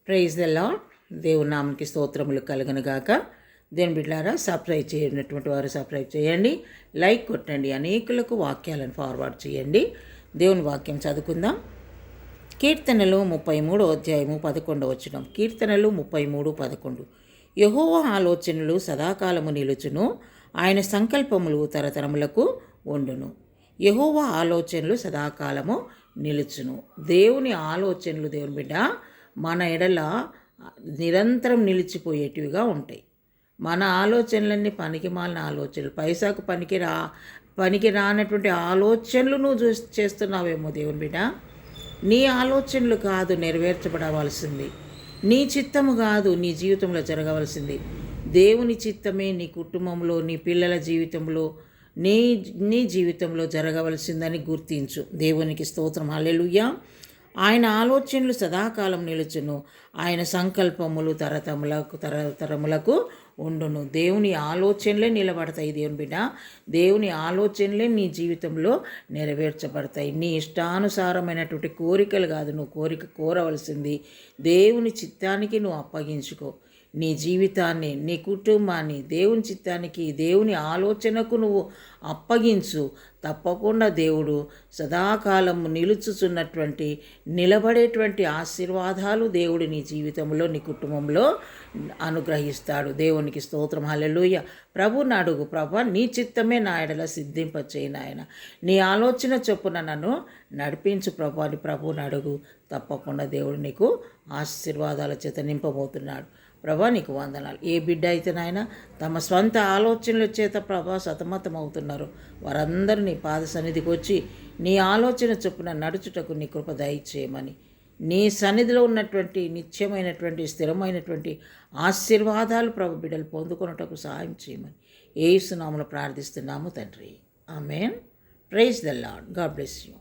Praise the lord. దేవుని నామకి స్తోత్రములు కలుగునుగాక. దేవుని బిడ్డలారా, సబ్స్క్రైబ్ చేయనటువంటి వారు సబ్స్క్రైబ్ చేయండి, లైక్ కొట్టండి, అనేకులకు వాక్యాలను ఫార్వర్డ్ చేయండి. దేవుని వాక్యం చదువుకుందాం. కీర్తనలు 33:11. కీర్తనలు 33:11. యెహోవా ఆలోచనలు సదాకాలము నిలుచును, ఆయన సంకల్పములు తరతరములకు ఉండును. యెహోవా ఆలోచనలు సదాకాలము నిలుచును. దేవుని ఆలోచనలు, దేవుని బిడ్డ, మన ఎడల నిరంతరం నిలిచిపోయేటివిగా ఉంటాయి. మన ఆలోచనలన్నీ పనికిమాలిన ఆలోచనలు, పైసాకు పనికి రానటువంటి ఆలోచనలు నువ్వు చేస్తున్నావేమో దేవుని బిడ్డ. నీ ఆలోచనలు కాదు నెరవేర్చబడవలసింది, నీ చిత్తము కాదు నీ జీవితంలో జరగవలసింది. దేవుని చిత్తమే నీ కుటుంబంలో, నీ పిల్లల జీవితంలో, నీ జీవితంలో జరగవలసిందని గుర్తించు. దేవునికి స్తోత్రం. హల్లెలూయా. ఆయన ఆలోచనలు సదాకాలం నిలుచును, ఆయన సంకల్పములు తరతరములకు ఉండును. దేవుని ఆలోచనలే నిలబడతాయి దేవుని బిడ్డ. దేవుని ఆలోచనలే నీ జీవితంలో నెరవేర్చబడతాయి. నీ ఇష్టానుసారమైనటువంటి కోరికలు కాదు నువ్వు కోరవలసింది. దేవుని చిత్తానికి నువ్వు అప్పగించుకో. నీ జీవితాన్ని, నీ కుటుంబాన్ని దేవుని చిత్తానికి, దేవుని ఆలోచనకు నువ్వు అప్పగించు. తప్పకుండా దేవుడు సదాకాలం నిలబడేటువంటి ఆశీర్వాదాలు దేవుడు నీ జీవితంలో, నీ కుటుంబంలో అనుగ్రహిస్తాడు. దేవునికి స్తోత్రం. హల్లెలూయా. ప్రభువుని అడుగు, ప్రభా నీ చిత్తమే నా ఎడల సిద్ధింపచేయి నాయన, నీ ఆలోచన చొప్పున నన్ను నడిపించు ప్రభా అని ప్రభువుని అడుగు. తప్పకుండా దేవుడు నీకు ఆశీర్వాదాల చేత నింపబోతున్నాడు. ప్రభా నీకు వందనాలు. ఏ బిడ్డ అయితే నాయన తమ స్వంత ఆలోచనల చేత ప్రభా సతమతం అవుతున్నారు, వారందరూ నీ పాద సన్నిధికి వచ్చి నీ ఆలోచన చొప్పున నడుచుటకు నీ కృప దయచేయమని, నీ సన్నిధిలో ఉన్నటువంటి నిత్యమైనటువంటి స్థిరమైనటువంటి ఆశీర్వాదాలు ప్రభు బిడ్డలు పొందుకొనుటకు సహాయం చేయమని యేసు నామములో ప్రార్థిస్తున్నాము తండ్రి. ఆమేన్. Praise the lord. God bless you.